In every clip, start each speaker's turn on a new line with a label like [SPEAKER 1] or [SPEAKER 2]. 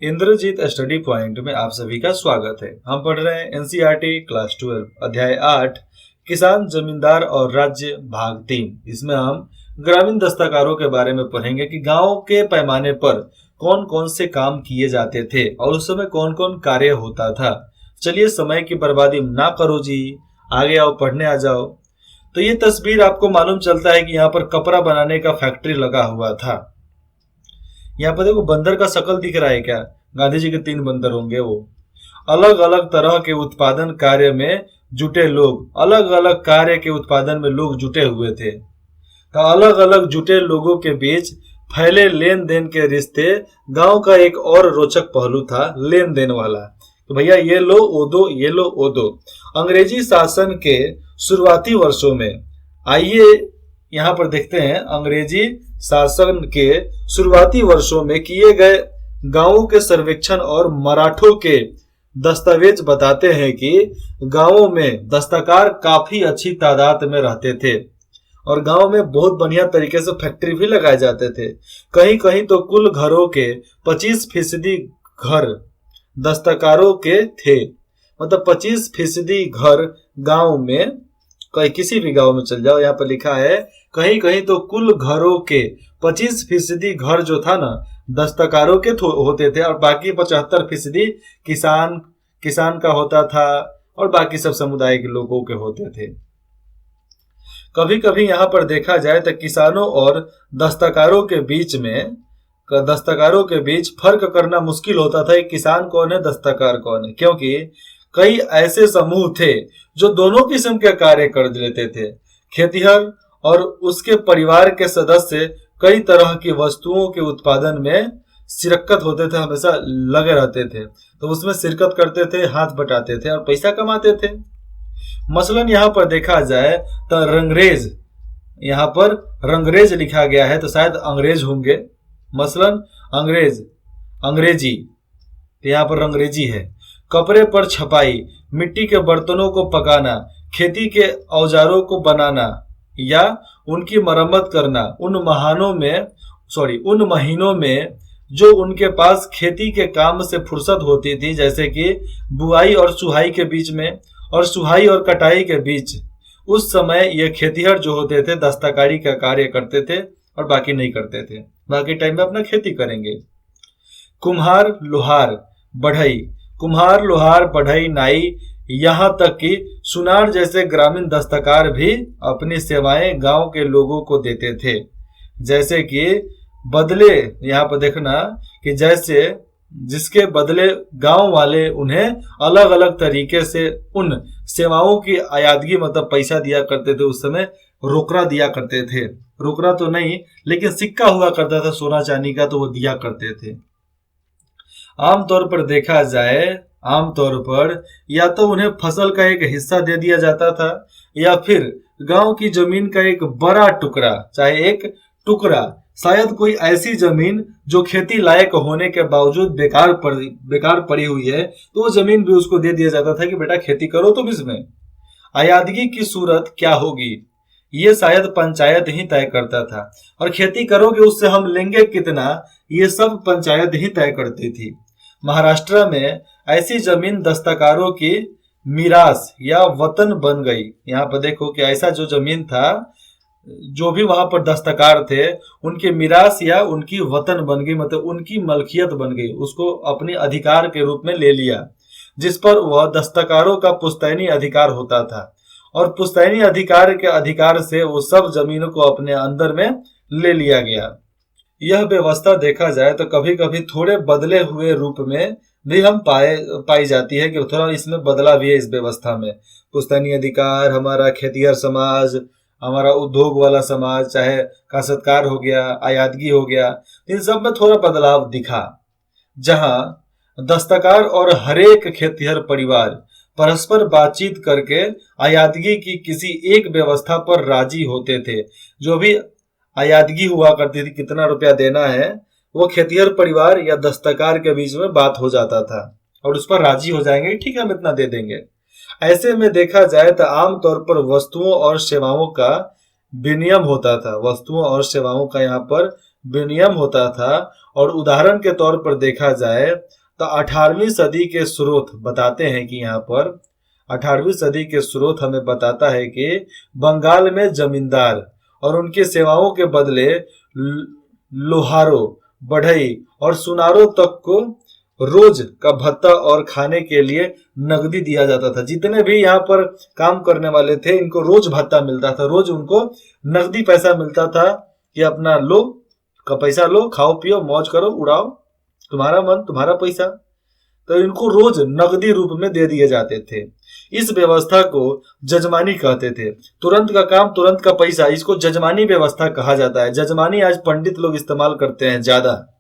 [SPEAKER 1] Indrajit study point में आप सभी का स्वागत है। हम पढ़ रहे हैं एनसीईआरटी क्लास 12 अध्याय 8 किसान जमींदार और राज्य भाग 3। इसमें हम ग्रामीण दस्तकारों के बारे में पढ़ेंगे कि गांव के पैमाने पर कौन कौन से काम किए जाते थे और उस समय कौन कौन कार्य होता था। चलिए समय की बर्बादी ना करो जी, आगे आओ, पढ़ने आ जाओ। तो ये तस्वीर आपको मालूम चलता है कि यहाँ पर कपड़ा बनाने का फैक्ट्री लगा हुआ था। यहाँ पर देखो बंदर का शकल दिख रहा है क्या? गांधी जी के 3 बंदर होंगे वो। अलग अलग तरह के उत्पादन कार्य में जुटे लोग, अलग अलग कार्य के उत्पादन में लोग जुटे हुए थे। तो अलग अलग जुटे लोगों के बीच फैले लेन देन के रिश्ते गांव का एक और रोचक पहलू था, लेन देन वाला। तो भैया ये लो वो दो, ये लो वो दो। अंग्रेजी शासन के शुरुआती वर्षों में, आइए यहाँ पर देखते हैं, अंग्रेजी शासन के शुरुआती वर्षों में किए गए गांवों के सर्वेक्षण और मराठों के दस्तावेज बताते हैं कि गांवों में दस्तकार काफी अच्छी तादाद में रहते थे और गांव में बहुत बढ़िया तरीके से फैक्ट्री भी लगाए जाते थे। कहीं कहीं तो कुल घरों के 25% घर दस्तकारों के थे। मतलब 25% घर गांव में, कहीं किसी भी गांव में चल जाओ, यहाँ पर लिखा है कहीं कहीं तो कुल घरों के 25% घर जो था ना दस्तकारों के होते थे और बाकी 75% किसान का होता था और बाकी सब समुदाय के लोगों के होते थे। कभी कभी यहाँ पर देखा जाए तो किसानों और दस्तकारों के बीच फर्क करना मुश्किल होता था, किसान कौन है दस्तकार कौन है, क्योंकि कई ऐसे समूह थे जो दोनों किस्म के कार्य कर लेते थे। खेतिहर और उसके परिवार के सदस्य कई तरह की वस्तुओं के उत्पादन में शिरकत होते थे, हमेशा लगे रहते थे। तो उसमें शिरकत करते थे, हाथ बटाते थे और पैसा कमाते थे। मसलन यहाँ पर देखा जाए तो रंगरेज, यहाँ पर रंगरेज लिखा गया है तो शायद अंग्रेज होंगे। मसलन अंग्रेजी, तो यहाँ पर रंगरेजी है। कपड़े पर छपाई, मिट्टी के बर्तनों को पकाना, खेती के औजारों को बनाना या उनकी मरम्मत करना, उन महीनों में जो उनके पास खेती के काम से फुर्सत होती थी, जैसे कि बुआई और सुहाई के बीच में और सुहाई और कटाई के बीच, उस समय ये खेतिहर जो होते थे दस्तकारी का कार्य करते थे और बाकी नहीं करते थे, बाकी टाइम में अपना खेती करेंगे। कुम्हार लोहार बढ़ई नाई, यहाँ तक कि सुनार जैसे ग्रामीण दस्तकार भी अपनी सेवाएं गांव के लोगों को देते थे। जैसे कि बदले, यहाँ पर देखना कि जैसे जिसके बदले गांव वाले उन्हें अलग अलग तरीके से उन सेवाओं की अयादगी, मतलब पैसा दिया करते थे। उस समय रोकड़ा दिया करते थे, रोकड़ा तो नहीं लेकिन सिक्का हुआ करता था सोना चांदी का, तो वो दिया करते थे। आमतौर पर देखा जाए, या तो उन्हें फसल का एक हिस्सा दे दिया जाता था या फिर गांव की जमीन का एक बड़ा टुकड़ा, चाहे एक टुकड़ा, शायद कोई ऐसी जमीन जो खेती लायक होने के बावजूद बेकार पड़ी हुई है, तो वो जमीन भी उसको दे दिया जाता था कि बेटा खेती करो तुम इसमें। अयादगी की सूरत क्या होगी ये शायद पंचायत ही तय करता था, और खेती करोगे उससे हम लेंगे कितना, ये सब पंचायत ही तय करती थी। महाराष्ट्र में ऐसी जमीन दस्तकारों की मिरास या वतन बन गई। यहाँ पर देखो कि ऐसा जो जमीन था, जो भी वहां पर दस्तकार थे, उनके मिरास या उनकी वतन बन गई, मतलब उनकी मलकियत बन गई, उसको अपने अधिकार के रूप में ले लिया, जिस पर वह दस्तकारों का पुश्तैनी अधिकार होता था। और पुश्तैनी अधिकार के अधिकार से वो सब जमीनों को अपने अंदर में ले लिया गया। यह व्यवस्था देखा जाए तो कभी कभी थोड़े बदले हुए रूप में भी हम पाई जाती है कि थोड़ा इसमें बदला भी है इस व्यवस्था में। पुश्तैनी अधिकार, हमारा खेतिहर समाज, हमारा उद्योग वाला समाज, चाहे काश्तकार हो गया, आयादगी हो गया, इन सब में थोड़ा बदलाव दिखा, जहां दस्तकार और हरेक खेतिहर परिवार परस्पर बातचीत करके आयादगी की किसी एक व्यवस्था पर राजी होते थे। जो भी आयादगी हुआ करती थी, कितना रुपया देना है, वो खेतिहर परिवार या दस्तकार के बीच में बात हो जाता था और उस पर राजी हो जाएंगे, ठीक है हम इतना दे देंगे। ऐसे में देखा जाए तो आमतौर पर वस्तुओं और सेवाओं का विनिमय होता था, यहाँ पर विनिमय होता था और उदाहरण के तौर पर देखा जाए तो 18वीं सदी के स्रोत बताते हैं कि यहाँ पर 18वीं सदी के स्रोत हमें बताता है कि बंगाल में जमींदार और उनकी सेवाओं के बदले लोहारों, बढ़ई और सुनारों तक को रोज का भत्ता और खाने के लिए नगदी दिया जाता था। जितने भी यहाँ पर काम करने वाले थे इनको रोज भत्ता मिलता था, रोज उनको नगदी पैसा मिलता था कि अपना लो का पैसा लो, खाओ पियो मौज करो उड़ाओ, तुम्हारा मन तुम्हारा पैसा। तो इनको रोज नगदी रूप में दे दिए जाते थे। इस व्यवस्था को जजमानी कहते थे। तुरंत का काम तुरंत का पैसा, इसको जजमानी व्यवस्था कहा जाता है। जजमानी आज पंडित लोग इस्तेमाल करते हैं ज्यादा।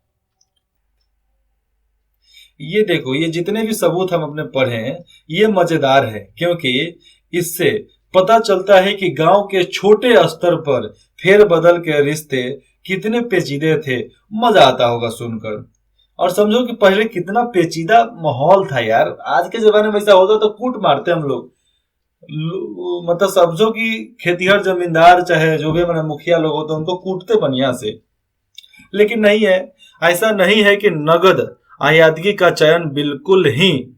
[SPEAKER 1] ये देखो, ये जितने भी सबूत हम अपने पढ़े हैं ये मजेदार है, क्योंकि इससे पता चलता है कि गांव के छोटे स्तर पर फेरबदल के रिश्ते कितने पेचीदे थे। मजा आता होगा सुनकर। और समझो कि पहले कितना पेचीदा माहौल था यार। आज के जमाने में ऐसा होता तो कूट मारते हम लोग। मतलब समझो कि खेतीहर जमींदार चाहे जो भी मुखिया लोग होते उनको कूटते बढ़िया से। लेकिन नहीं है, ऐसा नहीं है कि नगद आयादगी का चयन बिल्कुल ही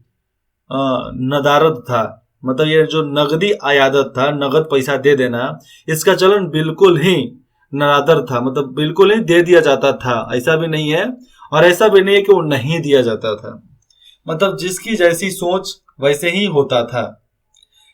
[SPEAKER 1] नदारद था। मतलब ये जो नगदी आयादत था, नगद पैसा दे देना, इसका चलन बिल्कुल ही नरादर था। मतलब बिल्कुल ही दे दिया जाता था, ऐसा भी नहीं है। और ऐसा भी नहीं है कि वो नहीं दिया जाता था। मतलब जिसकी जैसी सोच वैसे ही होता था।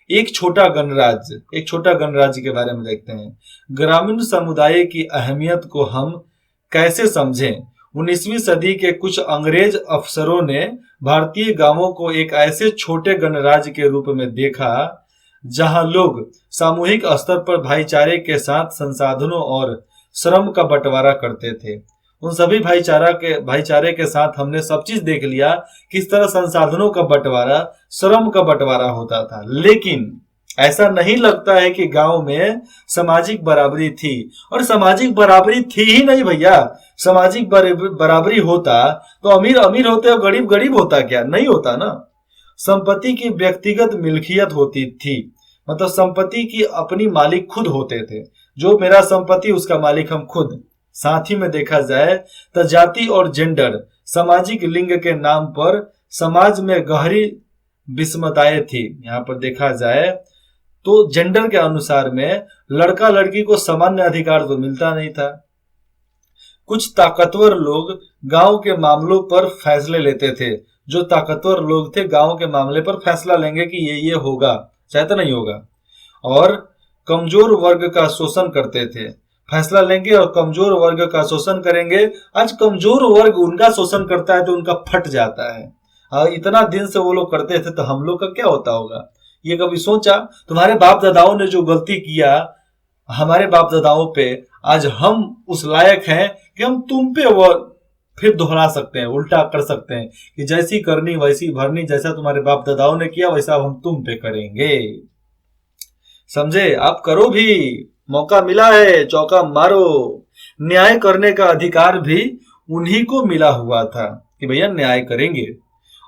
[SPEAKER 1] एक छोटा गणराज्य के बारे में देखते हैं। ग्रामीण समुदाय की अहमियत को हम कैसे समझें? 19वीं सदी के कुछ अंग्रेज अफसरों ने भारतीय गांवों को एक ऐसे छोटे गणराज्य के रूप में देखा जहां लोग सामूहिक स्तर पर भाईचारे के साथ संसाधनों और श्रम का बंटवारा करते थे। उन सभी भाईचारे के साथ हमने सब चीज देख लिया, किस तरह संसाधनों का बंटवारा, श्रम का बंटवारा होता था। लेकिन ऐसा नहीं लगता है कि गांव में सामाजिक बराबरी थी। और सामाजिक बराबरी थी ही नहीं भैया। सामाजिक बराबरी होता तो अमीर अमीर होते और गरीब गरीब होता क्या? नहीं होता ना। संपत्ति की व्यक्तिगत मिल्कियत होती थी। मतलब संपत्ति की अपनी मालिक खुद होते थे। जो मेरा संपत्ति उसका मालिक हम खुद। साथ ही में देखा जाए तो जाति और जेंडर, सामाजिक लिंग के नाम पर समाज में गहरी विषमताएं थी। यहाँ पर देखा जाए तो जेंडर के अनुसार में लड़का लड़की को सामान्य अधिकार तो मिलता नहीं था। कुछ ताकतवर लोग गांव के मामलों पर फैसले लेते थे। जो ताकतवर लोग थे गांव के मामले पर फैसला लेंगे कि ये होगा, चाहे तो नहीं होगा। और कमजोर वर्ग का शोषण करते थे। फैसला लेंगे और कमजोर वर्ग का शोषण करेंगे। आज कमजोर वर्ग उनका शोषण करता है तो उनका फट जाता है। और इतना दिन से वो लोग करते थे तो हम लोग का क्या होता होगा? ये कभी सोचा? तुम्हारे बाप दादाओं ने जो गलती किया हमारे बाप दादाओं पे, आज हम उस लायक हैं कि हम तुम पे वो फिर दोहरा सकते हैं, उल्टा कर सकते हैं कि जैसी करनी वैसी भरनी। जैसा तुम्हारे बाप दादाओं ने किया वैसा हम तुम पे करेंगे। समझे? आप करो भी, मौका मिला है, चौका मारो। न्याय करने का अधिकार भी उन्हीं को मिला हुआ था कि भैया न्याय करेंगे।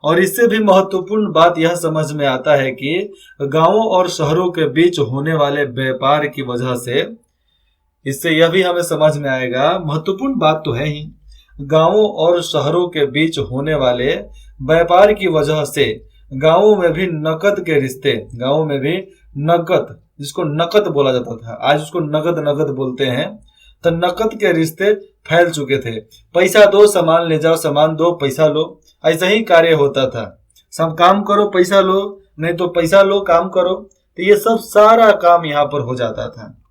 [SPEAKER 1] और इससे भी महत्वपूर्ण बात यह समझ में आता है कि गांवों और शहरों के बीच होने वाले व्यापार की वजह से, इससे यह भी हमें समझ में आएगा, महत्वपूर्ण बात तो है ही, गांवों और शहरों के बीच होने वाले व्यापार की वजह से गांवों में भी नकद के रिश्ते, गांवों में भी नकद, जिसको नकद बोला जाता था, आज उसको नगद बोलते हैं, तो नकद के रिश्ते फैल चुके थे। पैसा दो सामान ले जाओ, सामान दो पैसा लो, ऐसा ही कार्य होता था। सब काम करो पैसा लो, नहीं तो पैसा लो काम करो। तो ये सब सारा काम यहाँ पर हो जाता था।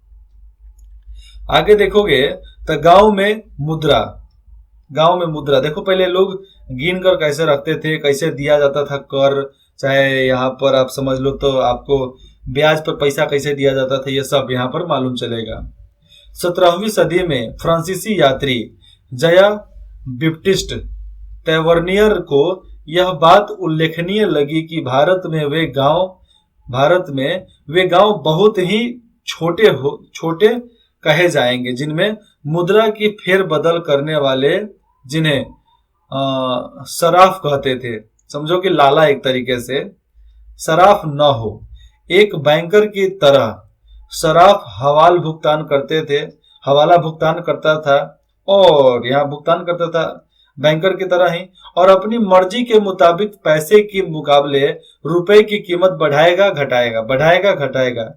[SPEAKER 1] आगे देखोगे तो गांव में मुद्रा देखो, पहले लोग गिन कर कैसे रखते थे, कैसे दिया जाता था कर, चाहे यहाँ पर आप समझ लो तो आपको ब्याज पर पैसा कैसे दिया जाता था, ये सब यहाँ पर मालूम चलेगा। 17वीं सदी में फ्रांसीसी यात्री जया बिप्टिस्ट टैवर्नियर को यह बात उल्लेखनीय लगी कि भारत में वे गांव बहुत ही छोटे कहे जाएंगे, जिनमें मुद्रा की फेरबदल करने वाले, जिन्हें सराफ कहते थे, समझो कि लाला एक तरीके से, सराफ न हो। एक बैंकर की तरह सराफ हवाला भुगतान करता था और यहाँ भुगतान करता था बैंकर की तरह ही, और अपनी मर्जी के मुताबिक पैसे के मुकाबले रुपए की कीमत बढ़ाएगा घटाएगा,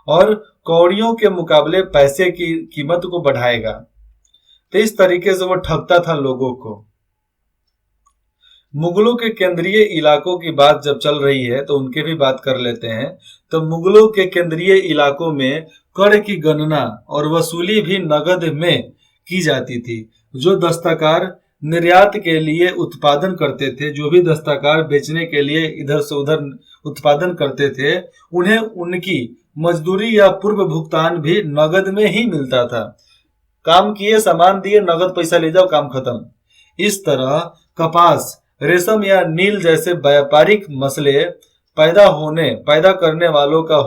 [SPEAKER 1] और कौड़ियों के मुकाबले पैसे की कीमत को बढ़ाएगा। तो इस तरीके से वो ठगता था लोगों को। मुगलों के केंद्रीय इलाकों की बात जब चल रही है तो उनके भी बात कर लेते हैं। तो मुगलों के केंद्रीय इलाकों में कर की गणना और वसूली भी नगद में की जाती थी। जो दस्तकार निर्यात के लिए उत्पादन करते थे, जो भी दस्तकार बेचने के लिए इधर से उधर उत्पादन करते थे, उन्हें उनकी मजदूरी या पूर्व भुगतान भी नगद में ही मिलता था। काम किए, सामान दिए, नगद पैसा ले जाओ, काम खत्म। इस तरह कपास, रेशम या नील जैसे व्यापारिक मसले पैदा करने वालों का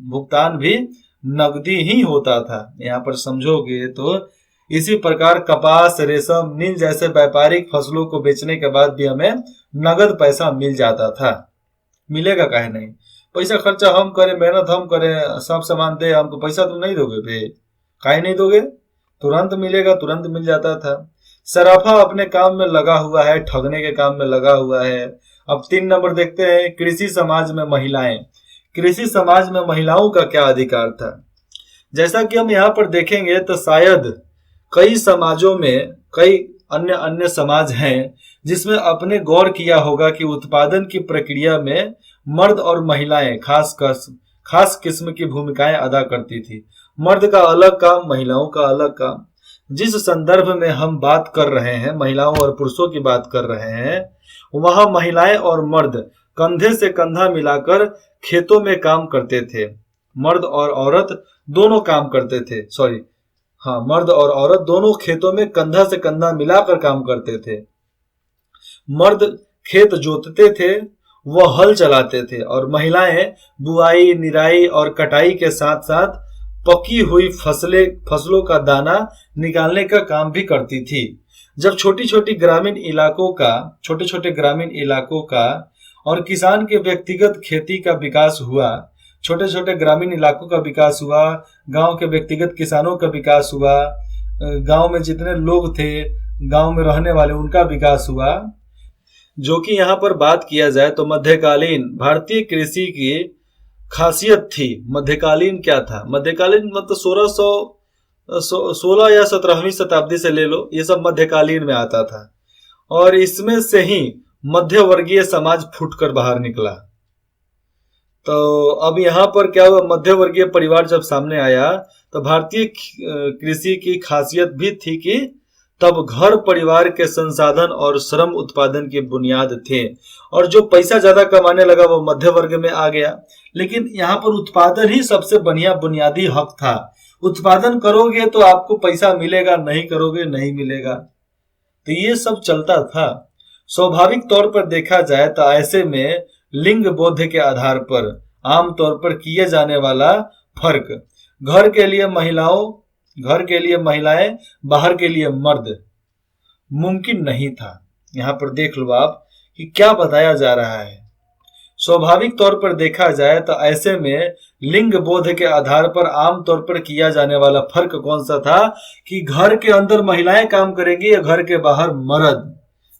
[SPEAKER 1] भुगतान भी नगदी ही होता था। यहाँ पर समझोगे तो इसी प्रकार कपास, रेशम, नील जैसे व्यापारिक फसलों को बेचने के बाद भी हमें नगद पैसा मिल जाता था। मिलेगा काहे नहीं, पैसा खर्चा हम करें, मेहनत हम करें, सब सामान दे, हमको पैसा तुम नहीं दोगे बे, काहे नहीं दोगे, तुरंत मिलेगा, तुरंत मिल जाता था। सराफा अपने काम में लगा हुआ है, ठगने के काम में लगा हुआ है। अब 3 नंबर देखते हैं, कृषि समाज में महिलाएं। कृषि समाज में महिलाओं का क्या अधिकार था? जैसा कि हम यहाँ पर देखेंगे तो शायद कई समाजों में कई अन्य समाज हैं जिसमें आपने गौर किया होगा कि उत्पादन की प्रक्रिया में मर्द और महिलाएं खास किस्म की भूमिकाएं अदा करती थी। मर्द का अलग काम, महिलाओं का अलग काम। जिस संदर्भ में हम बात कर रहे हैं, महिलाओं और पुरुषों की बात कर रहे हैं, वहां महिलाएं और मर्द कंधे से कंधा मिलाकर खेतों में काम करते थे। मर्द और औरत दोनों काम करते थे, मर्द और औरत दोनों खेतों में कंधा से कंधा मिलाकर काम करते थे। मर्द खेत जोतते थे, वह हल चलाते थे, और महिलाएं बुआई, निराई और कटाई के साथ साथ पकी हुई फसलों का दाना निकालने का काम भी करती थी। जब छोटे छोटे ग्रामीण इलाकों का और किसान के व्यक्तिगत खेती का विकास हुआ, छोटे छोटे ग्रामीण इलाकों का विकास हुआ, गांव के व्यक्तिगत किसानों का विकास हुआ, गांव में जितने लोग थे गांव में रहने वाले, उनका विकास हुआ। जो कि यहाँ पर बात किया जाए तो मध्यकालीन भारतीय कृषि की खासियत थी। मध्यकालीन क्या था? मध्यकालीन मतलब 16 या 17वीं शताब्दी से ले लो, ये सब मध्यकालीन में आता था। और इसमें से ही मध्य वर्गीय समाज फूटकर बाहर निकला। तो अब यहाँ पर क्या हुआ, मध्य वर्गीय परिवार जब सामने आया तो भारतीय कृषि की खासियत भी थी कि तब घर परिवार के संसाधन और श्रम उत्पादन की बुनियाद थे, और जो पैसा ज्यादा कमाने लगा वो मध्य वर्ग में आ गया। लेकिन यहाँ पर उत्पादन ही सबसे बढ़िया बुनियादी हक था। उत्पादन करोगे तो आपको पैसा मिलेगा, नहीं करोगे नहीं मिलेगा। तो ये सब चलता था। स्वाभाविक तौर पर देखा जाए तो ऐसे में लिंग बोध के आधार पर आमतौर पर किए जाने वाला फर्क, घर के लिए महिलाएं, बाहर के लिए मर्द, मुमकिन नहीं था। यहाँ पर देख लो आप कि क्या बताया जा रहा है। स्वाभाविक तौर पर देखा जाए तो ऐसे में लिंग बोध के आधार पर आमतौर पर किया जाने वाला फर्क कौन सा था कि घर के अंदर महिलाएं काम करेंगी या घर के बाहर मर्द,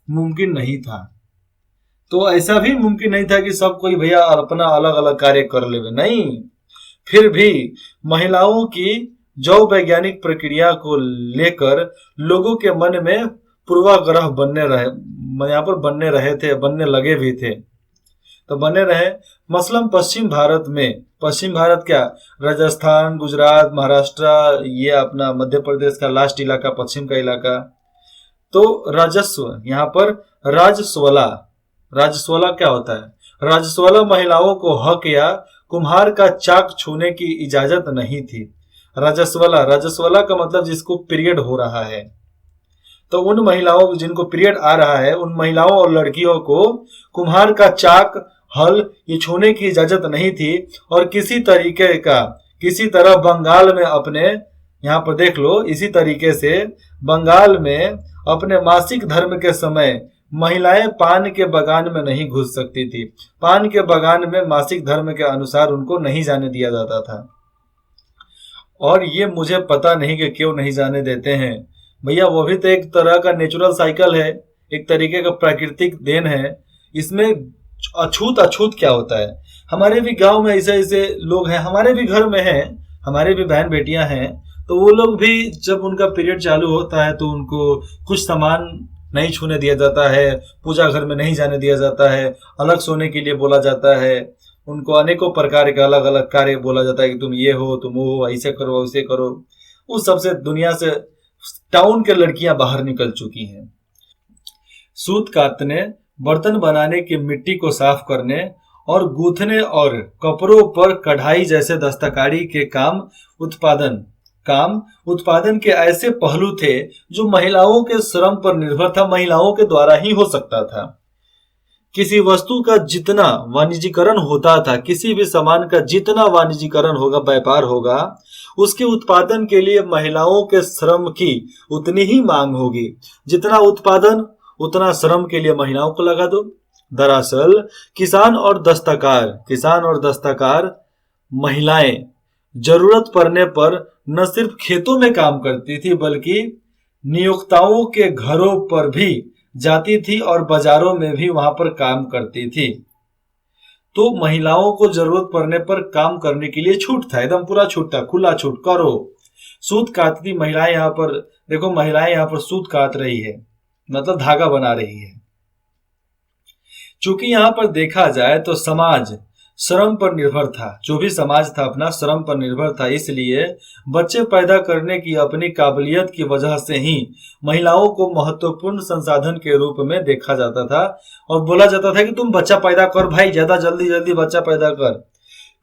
[SPEAKER 1] मुमकिन नहीं था। तो ऐसा भी मुमकिन नहीं था कि सब कोई भैया अपना अलग अलग कार्य कर ले, नहीं। फिर भी महिलाओं की जैव वैज्ञानिक प्रक्रिया को लेकर लोगों के मन में पूर्वाग्रह बनने लगे भी थे। तो बने रहे। मसलन पश्चिम भारत क्या, राजस्थान, गुजरात, महाराष्ट्र, ये अपना मध्य प्रदेश का लास्ट इलाका, पश्चिम का इलाका। तो राजस्व, यहाँ पर राजस्वला क्या होता है? राजस्वला महिलाओं को हक या कुम्हार का चाक छूने की इजाजत नहीं थी। राजस्वला का मतलब जिसको पीरियड हो रहा है। तो उन महिलाओं जिनको पीरियड आ रहा है, उन महिलाओं और लड़कियों को कुम्हार का चाक, हल ये छूने की इजाजत नहीं थी। और किसी तरह बंगाल में अपने, यहाँ पर देख लो, इसी तरीके से बंगाल में अपने मासिक धर्म के समय महिलाएं पान के बागान में नहीं घुस सकती थी। पान के बागान में मासिक धर्म के अनुसार उनको नहीं जाने दिया जाता था। और ये मुझे पता नहीं कि क्यों नहीं जाने देते हैं भैया, वो भी तो एक तरह का नेचुरल साइकिल है। एक तरीके का प्राकृतिक देन है। इसमें अछूत अछूत क्या होता है। हमारे भी गांव में ऐसे ऐसे लोग हैं, हमारे भी घर में हैं, हमारे भी बहन बेटियां हैं, तो वो लोग भी जब उनका पीरियड चालू होता है तो उनको कुछ सामान नहीं छूने दिया जाता है, पूजा घर में नहीं जाने दिया जाता है, अलग सोने के लिए बोला जाता है, उनको अनेकों प्रकार के अलग अलग कार्य बोला जाता है कि तुम ये हो, तुम वो हो, ऐसे करो वैसे करो। उस सबसे दुनिया से टाउन के लड़कियां बाहर निकल चुकी हैं। सूत काटने, बर्तन बनाने की मिट्टी को साफ करने और गूंथने और कपड़ों पर कढ़ाई जैसे दस्तकारी के काम उत्पादन के ऐसे पहलू थे जो महिलाओं के श्रम पर निर्भर था, महिलाओं के द्वारा ही हो सकता था। किसी वस्तु का जितना वाणिज्यीकरण होता था, किसी भी सामान का जितना वाणिज्यीकरण होगा, व्यापार होगा, उसके उत्पादन के लिए महिलाओं के श्रम की उतनी ही मांग होगी। जितना उत्पादन उतना श्रम के लिए महिलाओं को लगा दो। दरअसल किसान और दस्तकार महिलाएं जरूरत पड़ने पर न सिर्फ खेतों में काम करती थी बल्कि नियोक्ताओं के घरों पर भी जाती थी और बाजारों में भी वहां पर काम करती थी। तो महिलाओं को जरूरत पड़ने पर काम करने के लिए छूट था, एकदम पूरा छूट था, खुला छूट, करो। सूत काटती महिलाएं, यहाँ पर देखो, महिलाएं यहाँ पर सूत काट रही है, मतलब धागा बना रही है। चूंकि यहाँ पर देखा जाए तो समाज श्रम पर निर्भर था, जो भी समाज था अपना श्रम पर निर्भर था, इसलिए बच्चे पैदा करने की अपनी काबिलियत की वजह से ही महिलाओं को महत्वपूर्ण संसाधन के रूप में देखा जाता था और बोला जाता था कि तुम बच्चा पैदा कर भाई, ज्यादा जल्दी जल्दी बच्चा पैदा कर।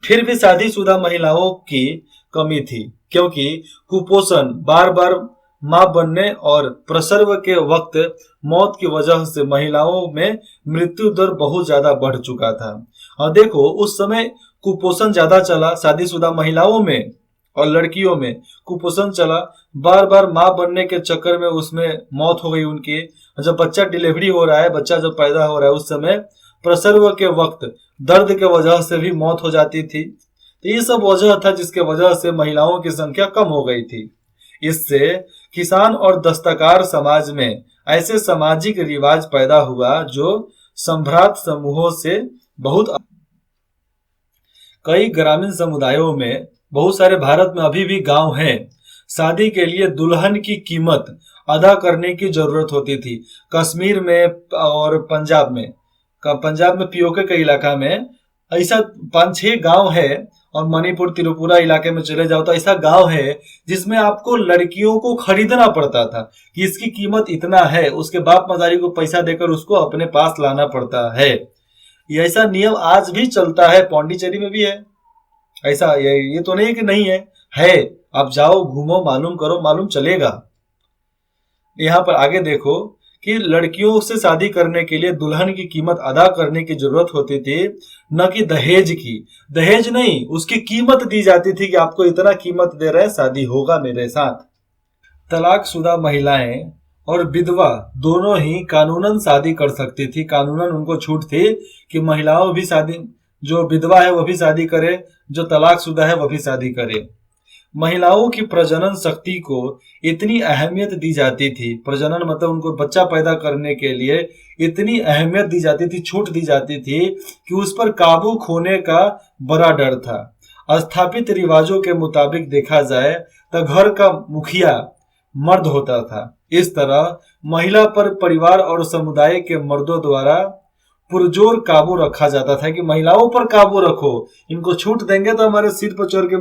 [SPEAKER 1] फिर भी शादीशुदा महिलाओं की कमी थी, क्योंकि कुपोषण, बार बार मां बनने और प्रसव के वक्त मौत की वजह से महिलाओं में मृत्यु दर बहुत ज्यादा बढ़ चुका था। और देखो, उस समय कुपोषण ज्यादा चला, शादीशुदा महिलाओं में और लड़कियों में कुपोषण चला, बार बार मां बनने के चक्कर में उसमें मौत हो गई उनकी। जब बच्चा डिलीवरी हो रहा है, बच्चा जब पैदा हो रहा है, उस समय प्रसव के वक्त दर्द के वजह से भी मौत हो जाती थी। तो ये सब वजह था जिसके वजह से महिलाओं की संख्या कम हो गई थी। इससे किसान और दस्तकार समाज में ऐसे सामाजिक रिवाज पैदा हुआ जो संभ्रात समूहों से बहुत। कई ग्रामीण समुदायों में, बहुत सारे भारत में अभी भी गांव हैं, शादी के लिए दुल्हन की कीमत अदा करने की जरूरत होती थी। कश्मीर में और पंजाब में पीओके के इलाका में ऐसा 5-6 गांव है, और मणिपुर त्रिपुरा इलाके में चले जाओ तो ऐसा गांव है जिसमें आपको लड़कियों को खरीदना पड़ता था कि इसकी कीमत इतना है, उसके बाप मदारी को पैसा देकर उसको अपने पास लाना पड़ता है। ये ऐसा नियम आज भी चलता है, पौंडीचेरी में भी है ऐसा। ये तो नहीं कि नहीं है। आप जाओ, घूमो, मालूम करो, मालूम चलेगा। यहाँ पर आगे देखो कि लड़कियों से शादी करने के लिए दुल्हन की कीमत अदा करने की जरूरत होती थी, न कि दहेज की। दहेज नहीं, उसकी कीमत दी जाती थी कि आपको इतना कीमत दे रहे हैं, शादी होगा मेरे साथ। तलाकशुदा महिलाएं और विधवा दोनों ही कानूनन शादी कर सकती थी। कानूनन उनको छूट थी कि महिलाओं भी शादी, जो विधवा है वो भी शादी करे, जो तलाकशुदा है वो भी शादी करे। महिलाओं की प्रजनन शक्ति को इतनी अहमियत दी जाती थी, प्रजनन मतलब उनको बच्चा पैदा करने के लिए इतनी अहमियत दी जाती थी, छूट दी जाती थी कि उस पर काबू खोने का बड़ा डर था। स्थापित रिवाजों के मुताबिक देखा जाए तो घर का मुखिया मर्द होता था। इस तरह महिला पर परिवार और समुदाय के मर्दों द्वारा पुरजोर काबू रखा जाता था कि महिलाओं पर काबू रखो, इनको छूट देंगे तो हमारे सिर पर चढ़ के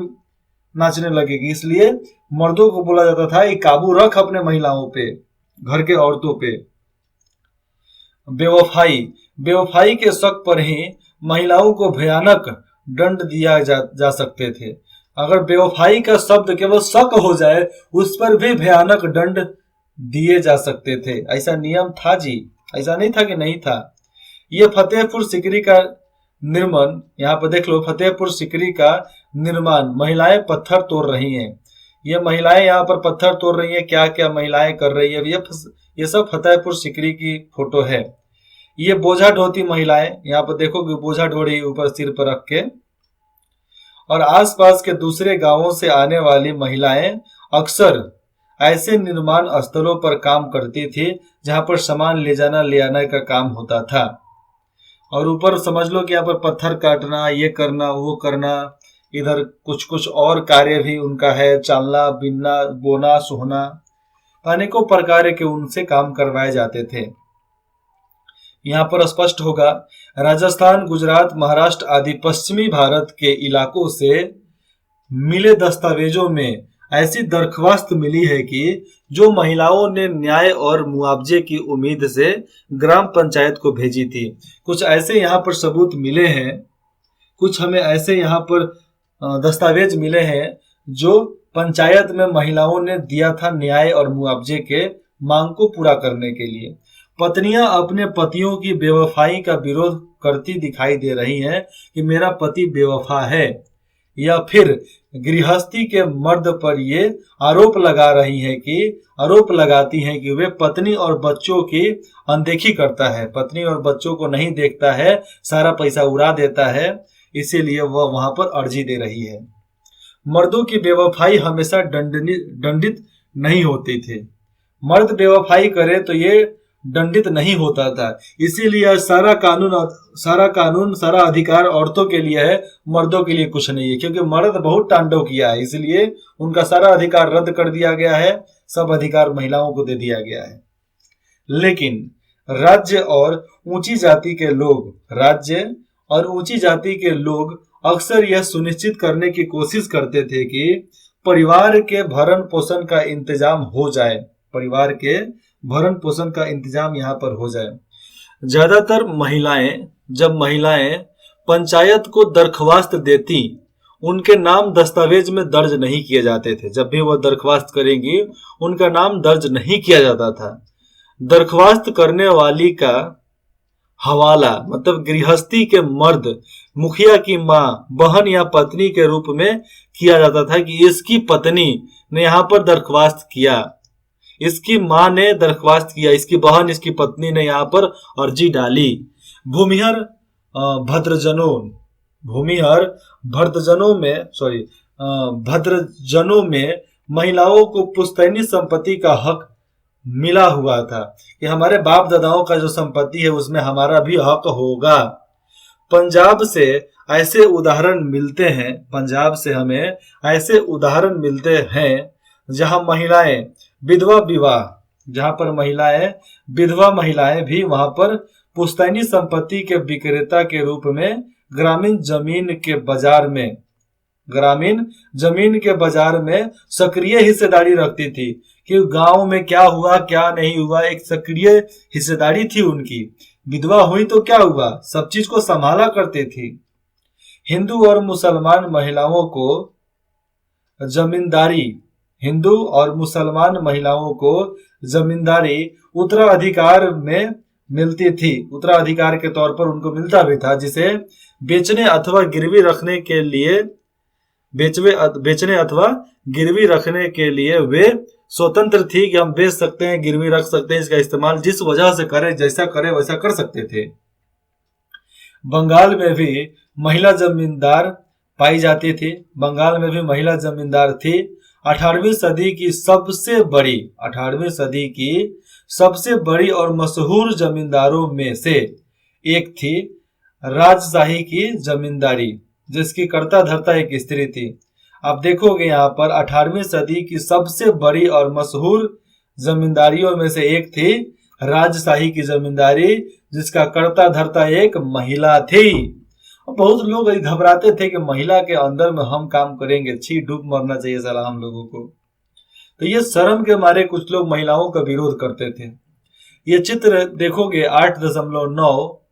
[SPEAKER 1] नाचने लगेगी। इसलिए मर्दों को बोला जाता था कि काबू रख अपने महिलाओं पे, घर के औरतों पे। बेवफाई के शक पर ही महिलाओं को भयानक दंड दिया जा सकते थे। अगर बेवफाई का शब्द केवल शक हो जाए, उस पर भी भयानक दंड दिए जा सकते थे। ऐसा नियम था जी, ऐसा नहीं था कि नहीं था। ये फतेहपुर सिकरी का निर्माण, यहाँ पर देख लो, फतेहपुर सिकरी का निर्माण महिलाएं पत्थर तोड़ रही हैं। ये महिलाएं यहाँ पर पत्थर तोड़ रही हैं, क्या क्या महिलाएं कर रही है, ये सब फतेहपुर सिकरी की फोटो है। ये बोझा ढोती महिलाएं, यहाँ पर देखो कि बोझा ढो रही ऊपर सिर पर रख के। और आसपास के दूसरे गांवों से आने वाली महिलाएं अक्सर ऐसे निर्माण स्थलों पर काम करती थी जहां पर सामान ले जाना ले आने का काम होता था। और ऊपर समझ लो कि यहाँ पर पत्थर काटना, ये करना, वो करना, इधर कुछ कुछ और कार्य भी उनका है, चालना, बिनना, बोना, सोहना, अनेकों प्रकार के उनसे काम करवाए जाते थे। यहाँ पर स्पष्ट होगा, राजस्थान, गुजरात, महाराष्ट्र आदि पश्चिमी भारत के इलाकों से मिले दस्तावेजों में ऐसी दरख्वास्त मिली है कि जो महिलाओं ने न्याय और मुआवजे की उम्मीद से ग्राम पंचायत को भेजी थी। कुछ ऐसे यहाँ पर सबूत मिले हैं, कुछ हमें ऐसे यहाँ पर दस्तावेज मिले हैं जो पंचायत में महिलाओं ने दिया था न्याय और मुआवजे के मांग को पूरा करने के लिए। पत्नियां अपने पतियों की बेवफाई का विरोध करती दिखाई दे रही हैं कि मेरा पति बेवफा है, या फिर गृहस्थी के मर्द पर ये आरोप लगाती हैं कि वे पत्नी और बच्चों की अनदेखी करता है, पत्नी और बच्चों को नहीं देखता है, सारा पैसा उड़ा देता है, इसीलिए वह वहां पर अर्जी दे रही है। मर्दों की बेवफाई हमेशा दंडित नहीं होती थी। मर्द बेवफाई करे तो ये दंडित नहीं होता था, इसीलिए सारा कानून सारा अधिकार औरतों के लिए है, मर्दों के लिए कुछ नहीं है, क्योंकि मर्द बहुत तांडव किया है, इसलिए उनका सारा अधिकार रद्द कर दिया गया है, सब अधिकार महिलाओं को दे दिया गया है। लेकिन राज्य और ऊंची जाति के लोग अक्सर यह सुनिश्चित करने की कोशिश करते थे कि परिवार के भरण पोषण का इंतजाम हो जाए, यहाँ पर हो जाए। ज्यादातर जब महिलाएं पंचायत को दरख्वास्त देती, उनके नाम दस्तावेज में दर्ज नहीं किए जाते थे। जब भी वह दरख्वास्त करेंगी उनका नाम दर्ज नहीं किया जाता था। दरख्वास्त करने वाली का हवाला मतलब गृहस्थी के मर्द, मुखिया की माँ, बहन या पत्नी के रूप में किया जाता था कि इसकी पत्नी ने यहाँ पर दरख्वास्त किया, इसकी माँ ने दरख्वास्त किया, इसकी बहन, इसकी पत्नी ने यहाँ पर अर्जी डाली। भूमिहर भद्रजनों में महिलाओं को पुश्तैनी संपत्ति का हक मिला हुआ था कि हमारे बाप दादाओं का जो संपत्ति है उसमें हमारा भी हक होगा। पंजाब से हमें ऐसे उदाहरण मिलते हैं जहां विधवा महिलाएं भी वहां पर पुश्तैनी संपत्ति के विक्रेता के रूप में ग्रामीण जमीन के बाजार में सक्रिय हिस्सेदारी रखती थी कि गांव में क्या हुआ क्या नहीं हुआ, एक सक्रिय हिस्सेदारी थी उनकी। विधवा हुई तो क्या हुआ, सब चीज को संभाला करती थी। हिंदू और मुसलमान महिलाओं को जमींदारी उत्तराधिकार में मिलती थी, उत्तराधिकार के तौर पर उनको मिलता भी था, जिसे बेचने अथवा गिरवी रखने के लिए वे स्वतंत्र थी कि हम बेच सकते हैं, गिरवी रख सकते हैं, इसका इस्तेमाल जिस वजह से करें, जैसा करें वैसा कर सकते थे। बंगाल में भी महिला जमींदार पाई जाती थी। 18वीं सदी की सबसे बड़ी और मशहूर जमींदारों में से एक थी राजशाही की जमींदारी, जिसकी कर्ता धर्ता एक स्त्री थी। आप देखोगे यहाँ पर 18वीं सदी की सबसे बड़ी और मशहूर जमींदारियों में से एक थी राजशाही की जमींदारी, जिसका कर्ता धर्ता एक महिला थी। बहुत लोग घबराते थे कि महिला के अंदर में हम काम करेंगे, छी डूब मरना चाहिए साला हम लोगों को। तो ये शर्म के मारे कुछ लोग महिलाओं का विरोध करते थे। ये चित्र देखोगे 8.9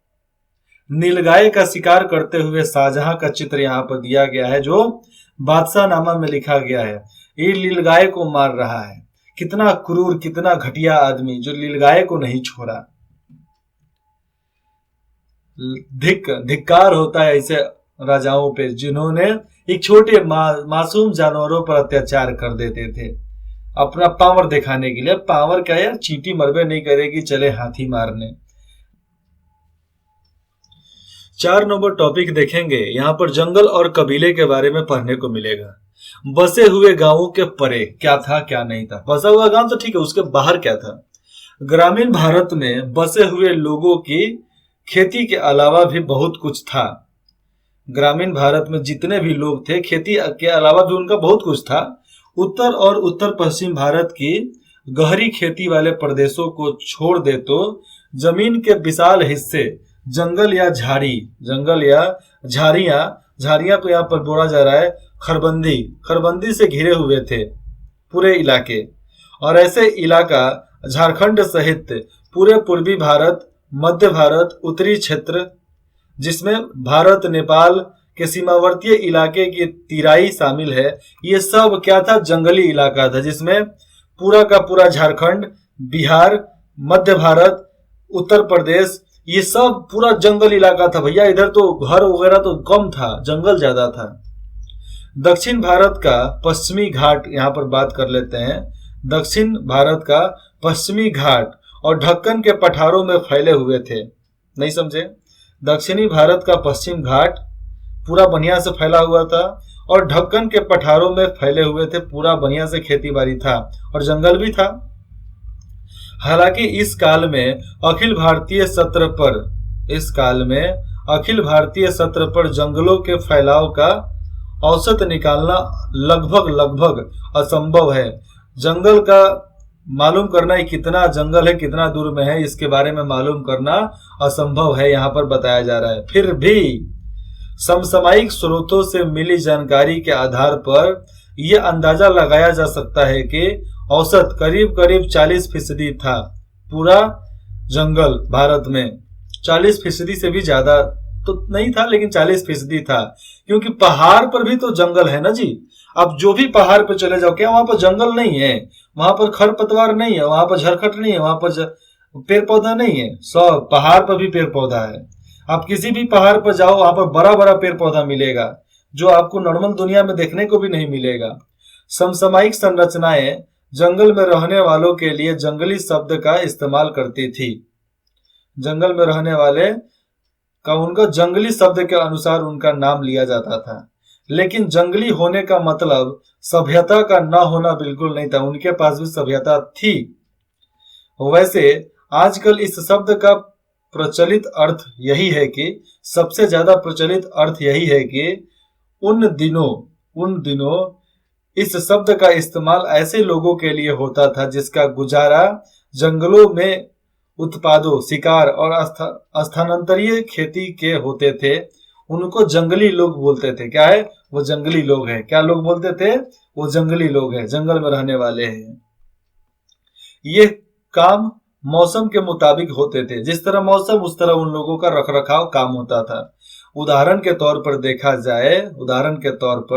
[SPEAKER 1] नीलगाय का शिकार करते हुए शाहजहां का चित्र यहाँ पर दिया गया है, जो बादशाह नामा में लिखा गया है। ये नीलगाय को मार रहा है। कितना क्रूर, कितना घटिया आदमी जो नीलगाय को नहीं छोड़ा। धिक्कार होता है ऐसे राजाओं पे जिन्होंने एक छोटे मासूम जानवरों पर अत्याचार कर देते थे अपना पावर दिखाने के लिए। पावर क्या यार, चींटी मरबे नहीं करेगी, चले हाथी मारने। 4 नंबर टॉपिक देखेंगे, यहाँ पर जंगल और कबीले के बारे में पढ़ने को मिलेगा। बसे हुए गांवों के परे क्या था क्या नहीं था। बसा हुआ गांव तो ठीक है, उसके बाहर क्या था। ग्रामीण भारत में बसे हुए लोगों की खेती के अलावा भी बहुत कुछ था। ग्रामीण भारत में जितने भी लोग थे, खेती के अलावा भी उनका बहुत कुछ था। उत्तर और उत्तर पश्चिम भारत की गहरी खेती वाले प्रदेशों को छोड़ दे तो जमीन के विशाल हिस्से जंगल या झाड़ियां को यहाँ पर बोला जा रहा है खरबंदी से घिरे हुए थे पूरे इलाके। और ऐसे इलाका झारखंड सहित पूरे पूर्वी भारत, मध्य भारत, उत्तरी क्षेत्र जिसमें भारत नेपाल के सीमावर्ती इलाके की तराई शामिल है, ये सब क्या था, जंगली इलाका था, जिसमें पूरा का पूरा झारखंड, बिहार, मध्य भारत, उत्तर प्रदेश, ये सब पूरा जंगल इलाका था भैया। इधर तो घर वगैरह तो कम था, जंगल ज्यादा था। दक्षिण भारत का पश्चिमी घाट, यहाँ पर बात कर लेते हैं। दक्षिण भारत का पश्चिमी घाट और ढक्कन के पठारों में फैले हुए थे। नहीं समझे? दक्षिणी भारत का पश्चिम घाट पूरा बढ़िया से फैला हुआ था और ढक्कन के पठारों में फैले हुए थे, पूरा बढ़िया से खेती बाड़ी था और जंगल भी था। हालांकि इस काल में अखिल भारतीय सत्र पर जंगलों के फैलाव का औसत निकालना लगभग असंभव है। जंगल का मालूम करना, कितना जंगल है, कितना दूर में है, इसके बारे में मालूम करना असंभव है, यहाँ पर बताया जा रहा है। फिर भी समसामयिक स्रोतों से मिली जानकारी के आधार पर यह अंदाजा लगाया जा सकता है कि औसत करीब 40% था पूरा जंगल भारत में। 40% से भी ज्यादा तो नहीं था, लेकिन 40% था, क्योंकि पहाड़ पर भी तो जंगल है ना जी। अब जो भी पहाड़ पर चले जाओ, क्या वहां पर जंगल नहीं है? वहां पर खरपतवार नहीं है, वहां पर झरखट नहीं है, वहां पर पेड़ पौधा नहीं है। सब पहाड़ पर भी पेड़ पौधा है। आप किसी भी पहाड़ पर जाओ, वहां पर बड़ा बड़ा पेड़ पौधा मिलेगा, जो आपको नॉर्मल दुनिया में देखने को भी नहीं मिलेगा। समसामयिक संरचनाएं जंगल में रहने वालों के लिए जंगली शब्द का इस्तेमाल करती थी। जंगल में रहने वाले का उनका जंगली शब्द के अनुसार उनका नाम लिया जाता था। लेकिन जंगली होने का मतलब सभ्यता का ना होना बिल्कुल नहीं था, उनके पास भी सभ्यता थी। वैसे आजकल इस शब्द का प्रचलित अर्थ यही है कि सबसे ज्यादा प्रचलित अर्थ यही है कि उन दिनों इस शब्द का इस्तेमाल ऐसे लोगों के लिए होता था जिसका गुजारा जंगलों में उत्पादों, शिकार और स्थानांतरीय खेती के होते थे। उनको जंगली लोग बोलते थे। क्या है? वो जंगली लोग हैं। क्या लोग बोलते थे? वो जंगली लोग हैं, जंगल में रहने वाले हैं। ये काम मौसम के मुताबिक होते थे, जिस तरह मौसम उस तरह उन लोगों का रखरखाव काम होता था। उदाहरण के तौर पर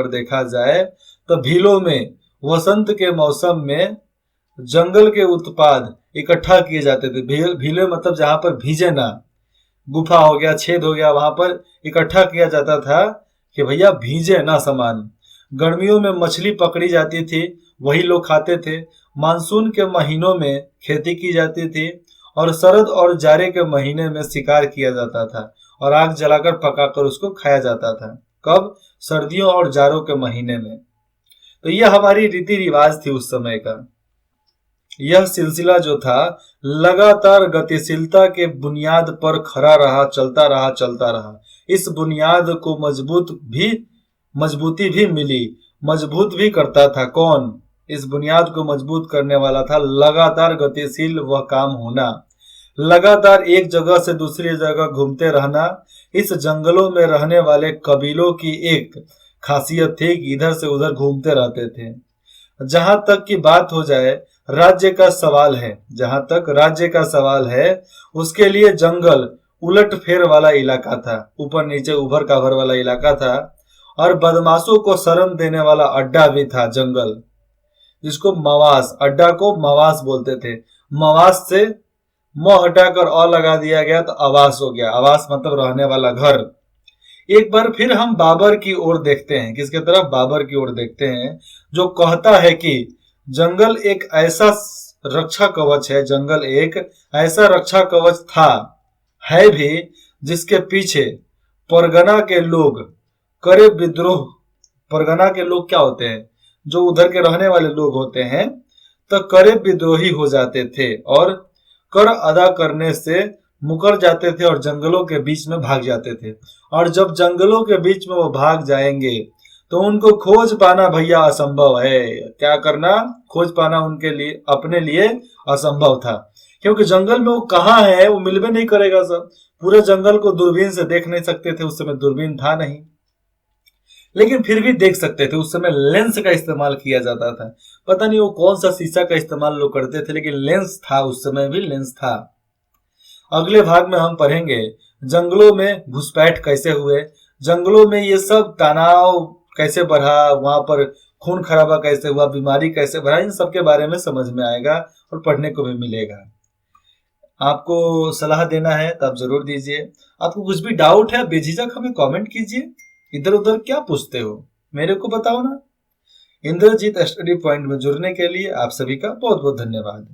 [SPEAKER 1] देखा जाए तो भीलों में वसंत के मौसम में जंगल के उत्पाद इकट्ठा किए जाते थे। भीले मतलब जहां पर भीजे ना, गुफा हो गया, छेद हो गया, वहां पर इकट्ठा किया जाता था कि भैया भीजे ना सामान। गर्मियों में मछली पकड़ी जाती थी, वही लोग खाते थे। मानसून के महीनों में खेती की जाती थी और शरद और जाड़े के महीने में शिकार किया जाता था और आग जलाकर पकाकर उसको खाया जाता था। कब? सर्दियों और जाड़ों के महीने में। तो यह हमारी रीति रिवाज थी उस समय का। यह सिलसिला जो था लगातार गतिशीलता के बुनियाद पर खड़ा रहा, चलता रहा। इस बुनियाद को मजबूती भी मिली, मजबूत भी करता था। कौन? इस बुनियाद को मजबूत करने वाला था लगातार गतिशील वह काम होना, लगातार एक जगह से दूसरी जगह घूमते रहना। इस जंगलों में रहने वाले कबीलों की एक खासियत थी कि इधर से उधर घूमते रहते थे। जहां तक की बात हो जाए राज्य का सवाल है, उसके लिए जंगल उलट फेर वाला इलाका था, ऊपर नीचे उभर काभर वाला इलाका था और बदमाशों को शरण देने वाला अड्डा भी था जंगल, जिसको मवास, अड्डा को मवास बोलते थे। मवास से म हटाकर अ लगा दिया गया तो आवास हो गया। आवास मतलब रहने वाला घर। एक बार फिर हम बाबर की ओर देखते हैं। किसके तरफ? बाबर की ओर देखते हैं, जो कहता है कि जंगल एक ऐसा रक्षा कवच है, जंगल एक ऐसा रक्षा कवच था, है भी, जिसके पीछे परगना के लोग कड़े विद्रोह परगना के लोग क्या होते हैं, जो उधर के रहने वाले लोग होते हैं, तो करे विद्रोही हो जाते थे और कर अदा करने से मुकर जाते थे और जंगलों के बीच में भाग जाते थे। और जब जंगलों के बीच में वो भाग जाएंगे तो उनको खोज पाना भैया असंभव है। क्या करना, खोज पाना उनके लिए, अपने लिए असंभव था, क्योंकि जंगल में वो कहाँ है वो मिल भी नहीं करेगा। सब पूरे जंगल को दूरबीन से देख नहीं सकते थे, उस समय दूरबीन था नहीं, लेकिन फिर भी देख सकते थे। उस समय लेंस का इस्तेमाल किया जाता था, पता नहीं वो कौन सा शीशा का इस्तेमाल लोग करते थे, लेकिन लेंस था, उस समय भी लेंस था। अगले भाग में हम पढ़ेंगे जंगलों में घुसपैठ कैसे हुए, जंगलों में ये सब तनाव कैसे बढ़ा, वहां पर खून खराबा कैसे हुआ, बीमारी कैसे बढ़ा, इन सब के बारे में समझ में आएगा और पढ़ने को भी मिलेगा। आपको सलाह देना है तो आप जरूर दीजिए। आपको कुछ भी डाउट है बेझिझक हमें कमेंट कीजिए। इधर उधर क्या पूछते हो मेरे को बताओ ना। इंद्रजीत स्टडी पॉइंट में जुड़ने के लिए आप सभी का बहुत बहुत धन्यवाद।